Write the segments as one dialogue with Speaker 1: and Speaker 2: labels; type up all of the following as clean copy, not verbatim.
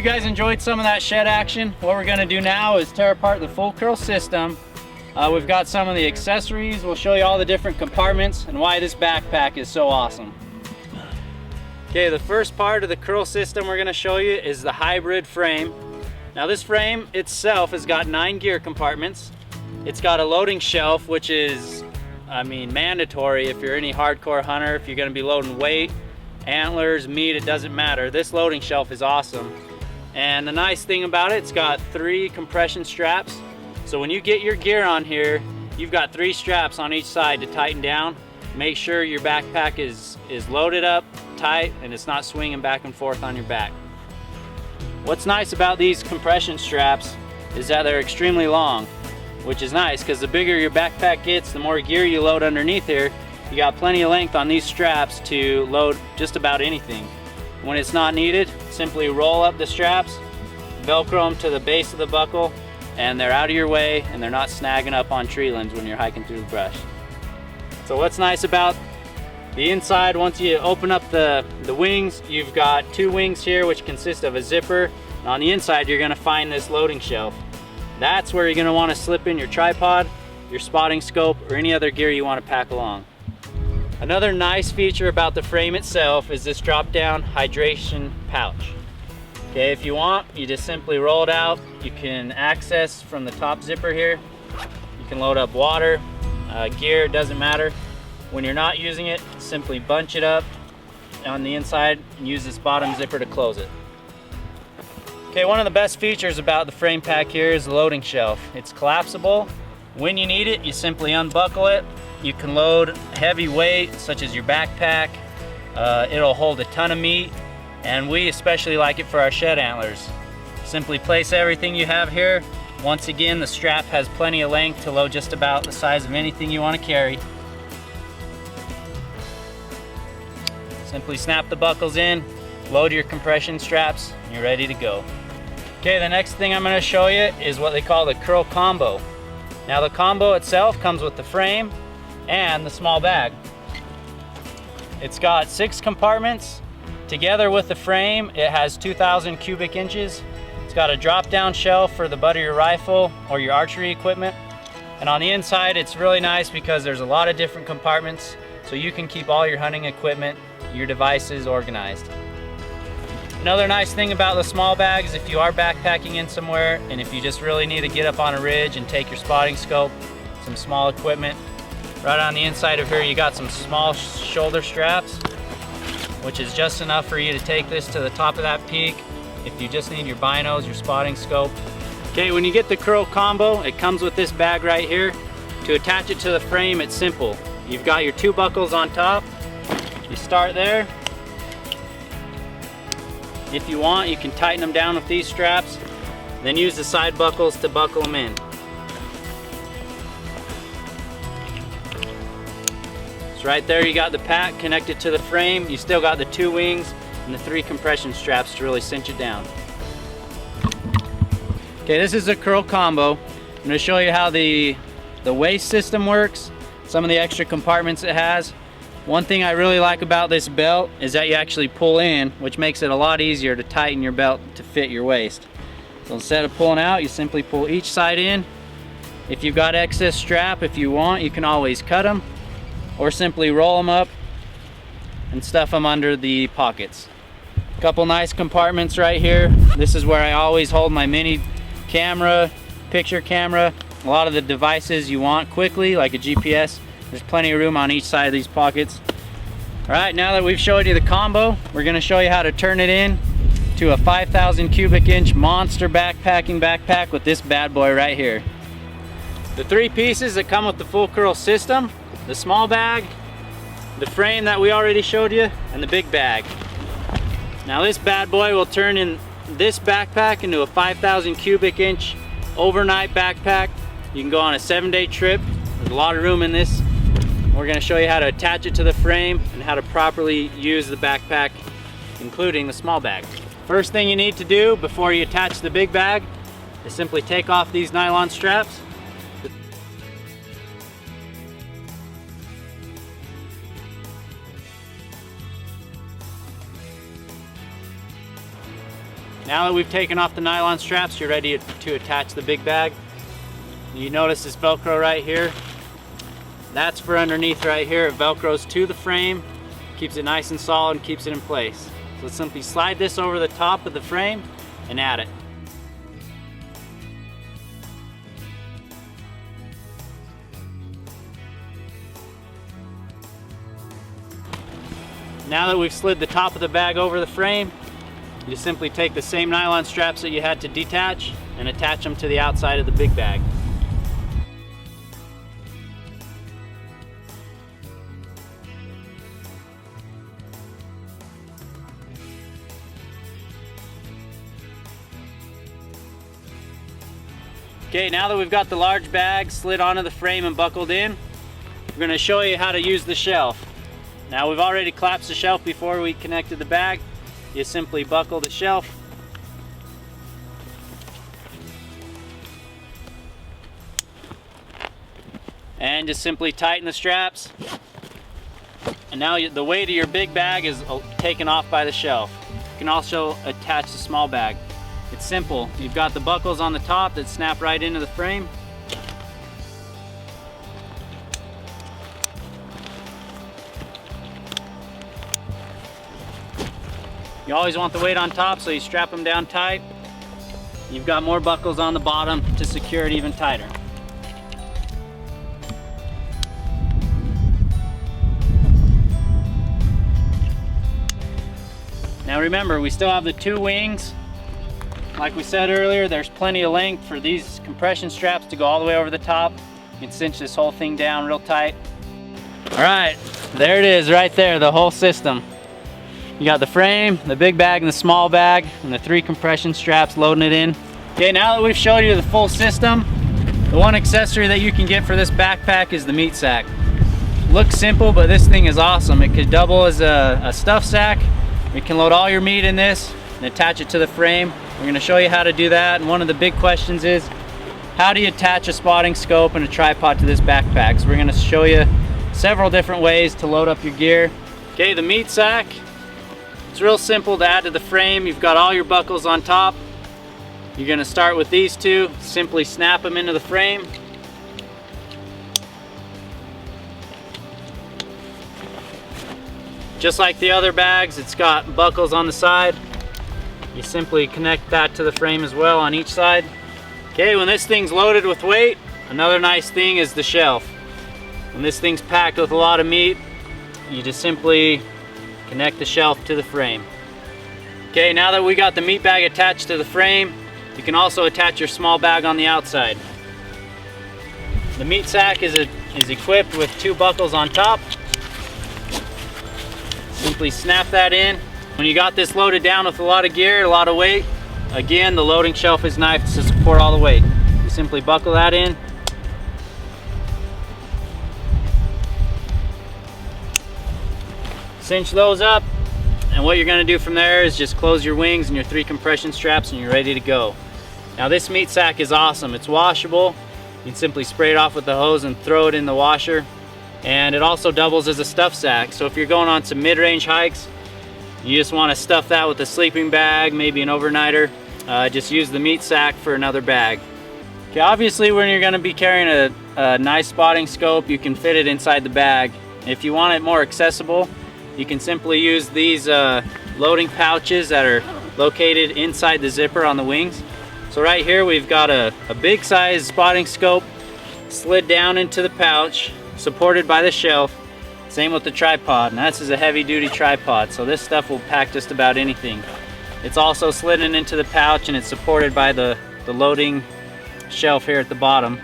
Speaker 1: you guys enjoyed some of that shed action. What we're gonna do now is tear apart the full curl system. We've got some of the accessories. We'll show you all the different compartments and why this backpack is so awesome. Okay, the first part of the curl system we're gonna show you is the hybrid frame. Now this frame itself has got 9 gear compartments. It's got a loading shelf, which is, mandatory if you're any hardcore hunter. If you're gonna be loading weight, antlers, meat, it doesn't matter. This loading shelf is awesome. And the nice thing about it, it's got 3 compression straps. So when you get your gear on here, you've got 3 straps on each side to tighten down. Make sure your backpack is loaded up tight and it's not swinging back and forth on your back. What's nice about these compression straps is that they're extremely long, which is nice because the bigger your backpack gets, the more gear you load underneath here. You got plenty of length on these straps to load just about anything. When it's not needed, simply roll up the straps, Velcro them to the base of the buckle, and they're out of your way and they're not snagging up on tree limbs when you're hiking through the brush. So what's nice about the inside, once you open up the wings, you've got 2 wings here which consist of a zipper. And on the inside you're gonna find this loading shelf. That's where you're gonna wanna slip in your tripod, your spotting scope, or any other gear you wanna pack along. Another nice feature about the frame itself is this drop-down hydration pouch. Okay, if you want, you just simply roll it out. You can access from the top zipper here. You can load up water, gear, it doesn't matter. When you're not using it, simply bunch it up on the inside and use this bottom zipper to close it. Okay, one of the best features about the frame pack here is the loading shelf. It's collapsible. When you need it, you simply unbuckle it. You can load heavy weight, such as your backpack. It'll hold a ton of meat, and we especially like it for our shed antlers. Simply place everything you have here. Once again, the strap has plenty of length to load just about the size of anything you want to carry. Simply snap the buckles in, load your compression straps, and you're ready to go. Okay, the next thing I'm going to show you is what they call the curl combo. Now the combo itself comes with the frame and the small bag. It's got 6 compartments. Together with the frame, it has 2,000 cubic inches. It's got a drop-down shelf for the butt of your rifle or your archery equipment. And on the inside, it's really nice because there's a lot of different compartments, so you can keep all your hunting equipment, your devices organized. Another nice thing about the small bag is if you are backpacking in somewhere and if you just really need to get up on a ridge and take your spotting scope, some small equipment, right on the inside of here you got some small shoulder straps, which is just enough for you to take this to the top of that peak if you just need your binos, your spotting scope. Okay, when you get the curl combo, it comes with this bag right here. To attach it to the frame, it's simple. You've got your 2 buckles on top. You start there. If you want, you can tighten them down with these straps, then use the side buckles to buckle them in. So right there you got the pack connected to the frame. You still got the 2 wings and the 3 compression straps to really cinch it down. Okay, this is a curl combo. I'm going to show you how the waist system works, some of the extra compartments it has. One thing I really like about this belt is that you actually pull in, which makes it a lot easier to tighten your belt to fit your waist. So instead of pulling out, you simply pull each side in. If you've got excess strap, if you want, you can always cut them or simply roll them up and stuff them under the pockets. A couple nice compartments right here. This is where I always hold my mini camera, picture camera, a lot of the devices you want quickly, like a GPS. There's plenty of room on each side of these pockets. All right, now that we've showed you the combo, we're gonna show you how to turn it in to a 5,000 cubic inch monster backpacking backpack with this bad boy right here. The 3 pieces that come with the full curl system, the small bag, the frame that we already showed you, and the big bag. Now this bad boy will turn in this backpack into a 5,000 cubic inch overnight backpack. You can go on a 7-day trip. There's a lot of room in this. We're going to show you how to attach it to the frame and how to properly use the backpack, including the small bag. First thing you need to do before you attach the big bag is simply take off these nylon straps. Now that we've taken off the nylon straps, you're ready to attach the big bag. You notice this Velcro right here. That's for underneath right here. It Velcros to the frame, keeps it nice and solid and keeps it in place. So let's simply slide this over the top of the frame and add it. Now that we've slid the top of the bag over the frame, you simply take the same nylon straps that you had to detach and attach them to the outside of the big bag. Okay, now that we've got the large bag slid onto the frame and buckled in, we're going to show you how to use the shelf. Now we've already collapsed the shelf before we connected the bag. You simply buckle the shelf. And just simply tighten the straps. And now the weight of your big bag is taken off by the shelf. You can also attach the small bag. It's simple. You've got the buckles on the top that snap right into the frame. You always want the weight on top, so you strap them down tight. You've got more buckles on the bottom to secure it even tighter. Now remember, we still have the two wings. Like we said earlier, there's plenty of length for these compression straps to go all the way over the top. You can cinch this whole thing down real tight. All right, there it is right there, the whole system. You got the frame, the big bag and the small bag, and the 3 compression straps loading it in. Okay, now that we've showed you the full system, the one accessory that you can get for this backpack is the meat sack. Looks simple, but this thing is awesome. It could double as a stuff sack. You can load all your meat in this and attach it to the frame. We're going to show you how to do that, and one of the big questions is, how do you attach a spotting scope and a tripod to this backpack? So we're going to show you several different ways to load up your gear. Okay, the meat sack. It's real simple to add to the frame. You've got all your buckles on top. You're going to start with these two. Simply snap them into the frame. Just like the other bags, it's got buckles on the side. You simply connect that to the frame as well on each side. Okay, when this thing's loaded with weight, another nice thing is the shelf. When this thing's packed with a lot of meat, you just simply connect the shelf to the frame. Okay, now that we got the meat bag attached to the frame, you can also attach your small bag on the outside. The meat sack is equipped with 2 buckles on top. Simply snap that in. When you got this loaded down with a lot of gear, a lot of weight, again, the loading shelf is knifed to support all the weight. You simply buckle that in. Cinch those up, and what you're going to do from there is just close your wings and your 3 compression straps and you're ready to go. Now this meat sack is awesome. It's washable. You can simply spray it off with the hose and throw it in the washer. And it also doubles as a stuff sack. So if you're going on some mid-range hikes, you just want to stuff that with a sleeping bag, maybe an overnighter, just use the meat sack for another bag. Okay, obviously when you're going to be carrying a nice spotting scope, you can fit it inside the bag. If you want it more accessible, you can simply use these loading pouches that are located inside the zipper on the wings. So right here we've got a big size spotting scope slid down into the pouch, supported by the shelf. Same with the tripod, and this is a heavy duty tripod, so this stuff will pack just about anything. It's also slidden into the pouch and it's supported by the loading shelf here at the bottom.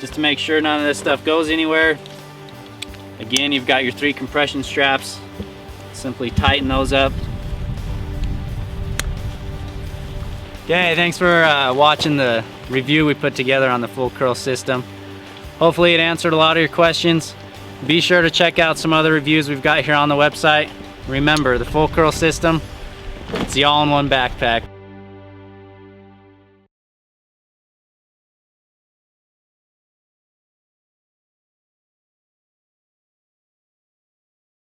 Speaker 1: Just to make sure none of this stuff goes anywhere. Again, you've got your 3 compression straps. Simply tighten those up. Okay, thanks for watching the review we put together on the full curl system. Hopefully it answered a lot of your questions. Be sure to check out some other reviews we've got here on the website. Remember, the full curl system, it's the all-in-one backpack.